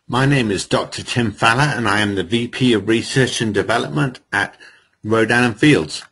My name is Dr. Tim Fowler and I am the VP of Research and Development at Rodan and Fields.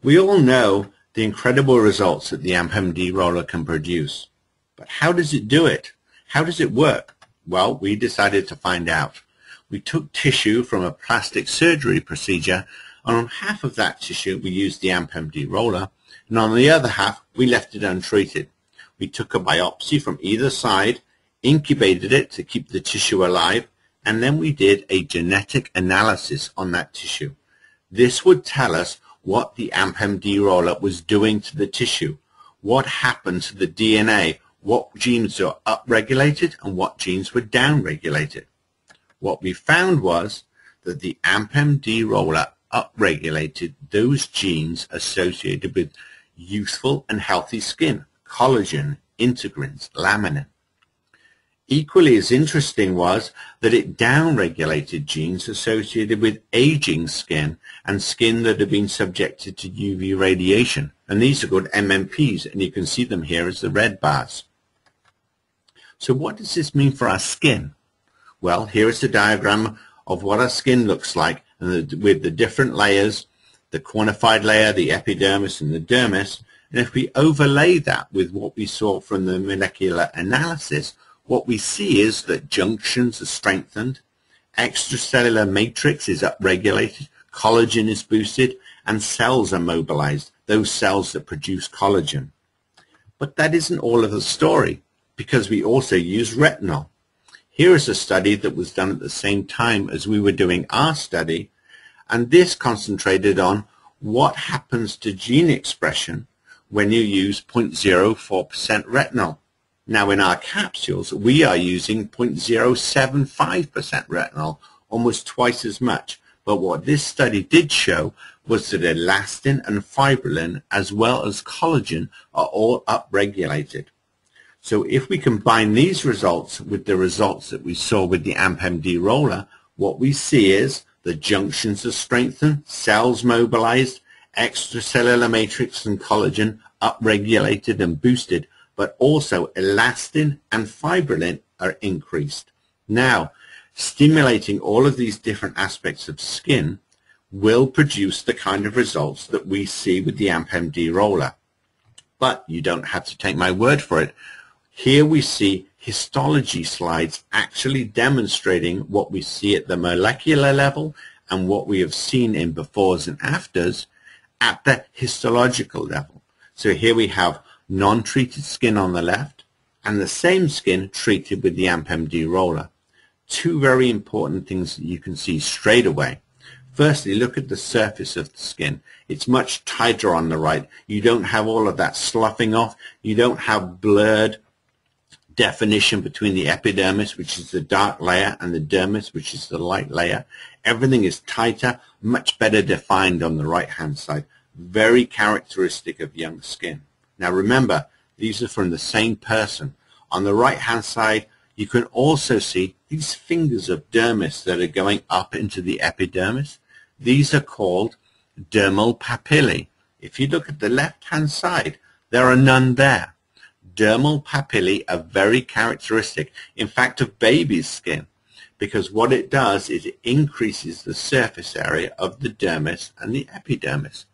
We all know the incredible results that the AMP-MD roller can produce. But how does it do it? How does it work? Well, we decided to find out. We took tissue from a plastic surgery procedure, and on half of that tissue we used the AMP-MD roller, and on the other half we left it untreated. We took a biopsy from either side, incubated it to keep the tissue alive, and then we did a genetic analysis on that tissue. This would tell us what the AMP-MD roller was doing to the tissue, what happened to the DNA, what genes were upregulated and what genes were downregulated. What we found was that the AMP-MD roller upregulated those genes associated with youthful and healthy skin, collagen, integrins, laminin. Equally as interesting was that it downregulated genes associated with aging skin and skin that have been subjected to UV radiation. And these are called MMPs, and you can see them here as the red bars. So what does this mean for our skin? Well, here is the diagram of what our skin looks like, and with the different layers, the quantified layer, the epidermis, and the dermis. And if we overlay that with what we saw from the molecular analysis, what we see is that junctions are strengthened, extracellular matrix is upregulated, collagen is boosted, and cells are mobilized, those cells that produce collagen. But that isn't all of the story, because we also use retinol. Here is a study that was done at the same time as we were doing our study, and this concentrated on what happens to gene expression when you use 0.04% retinol. Now in our capsules, we are using 0.075% retinol, almost twice as much. But what this study did show was that elastin and fibrillin, as well as collagen, are all upregulated. So if we combine these results with the results that we saw with the AMP-MD roller, what we see is the junctions are strengthened, cells mobilized, extracellular matrix and collagen upregulated and boosted, but also elastin and fibrillin are increased. Now, stimulating all of these different aspects of skin will produce the kind of results that we see with the AMP-MD roller. But you don't have to take my word for it. Here we see histology slides actually demonstrating what we see at the molecular level and what we have seen in befores and afters at the histological level. So here we have non-treated skin on the left and the same skin treated with the AMP-MD roller. Two very important things that you can see straight away. Firstly, look at the surface of the skin. It's much tighter on the right. You don't have all of that sloughing off. You don't have blurred definition between the epidermis, which is the dark layer, and the dermis, which is the light layer. Everything is tighter, much better defined on the right-hand side. Very characteristic of young skin. Now remember, these are from the same person. On the right-hand side, you can also see these fingers of dermis that are going up into the epidermis. These are called dermal papillae. If you look at the left-hand side, there are none there. Dermal papillae are very characteristic, in fact, of baby's skin, because what it does is it increases the surface area of the dermis and the epidermis.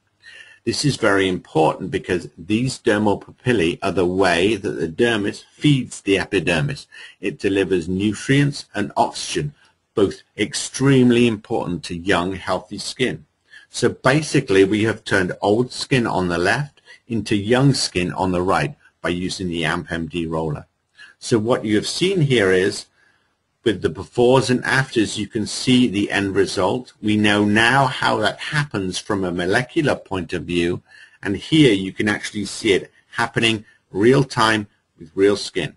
This is very important because these dermal papillae are the way that the dermis feeds the epidermis. It delivers nutrients and oxygen, both extremely important to young, healthy skin. So basically, we have turned old skin on the left into young skin on the right by using the AMP-MD roller. So what you have seen here is, with the befores and afters, you can see the end result. We know now how that happens from a molecular point of view, and here you can actually see it happening real time with real skin.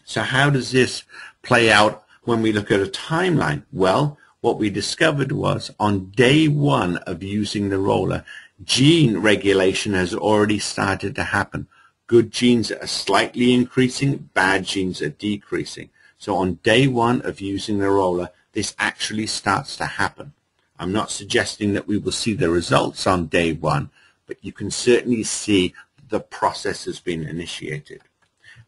So how does this play out when we look at a timeline? Well, what we discovered was on day one of using the roller, gene regulation has already started to happen. Good genes are slightly increasing, bad genes are decreasing. So on day one of using the roller, this actually starts to happen. I'm not suggesting that we will see the results on day one, but you can certainly see the process has been initiated.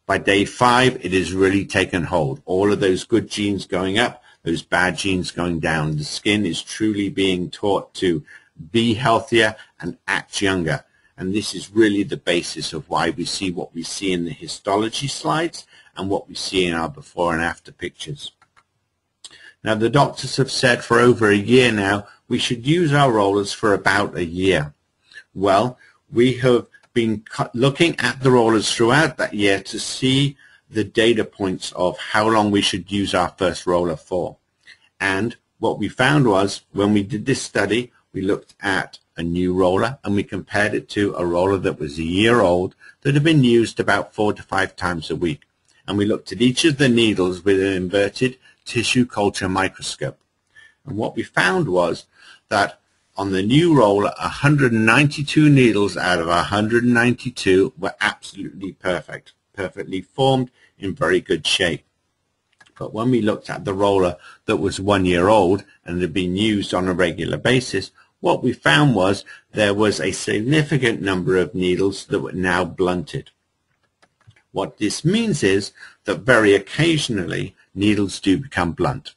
By day 5, it has really taken hold. All of those good genes going up, those bad genes going down. The skin is truly being taught to be healthier and act younger. And this is really the basis of why we see what we see in the histology slides and what we see in our before and after pictures. Now, the doctors have said for over a year now, we should use our rollers for about a year. Well, we have been looking at the rollers throughout that year to see the data points of how long we should use our first roller for. And what we found was, when we did this study, we looked at a new roller and we compared it to a roller that was a year old that had been used about 4 to 5 times a week. And we looked at each of the needles with an inverted tissue culture microscope. And what we found was that on the new roller, 192 needles out of 192 were absolutely perfect, perfectly formed, in very good shape. But when we looked at the roller that was 1 year old and had been used on a regular basis, what we found was there was a significant number of needles that were now blunted. What this means is that very occasionally needles do become blunt.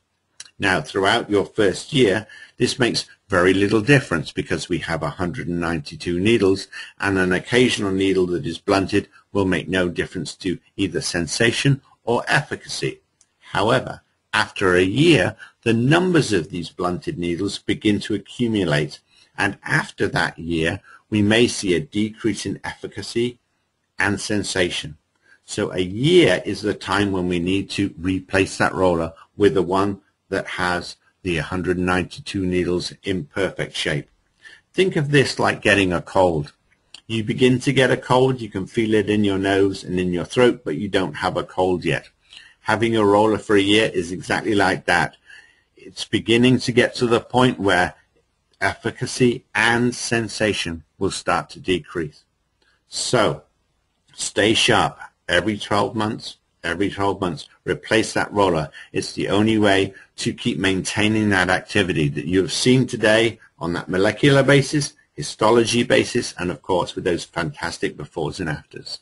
Now, throughout your first year, this makes very little difference because we have 192 needles, and an occasional needle that is blunted will make no difference to either sensation or efficacy. However, after a year, the numbers of these blunted needles begin to accumulate, and after that year, we may see a decrease in efficacy and sensation. So a year is the time when we need to replace that roller with the one that has the 192 needles in perfect shape. Think of this like getting a cold. You begin to get a cold, you can feel it in your nose and in your throat, but you don't have a cold yet. Having a roller for a year is exactly like that. It's beginning to get to the point where efficacy and sensation will start to decrease. So stay sharp. Every 12 months, replace that roller. It's the only way to keep maintaining that activity that you have seen today on that molecular basis, histology basis, and of course with those fantastic befores and afters.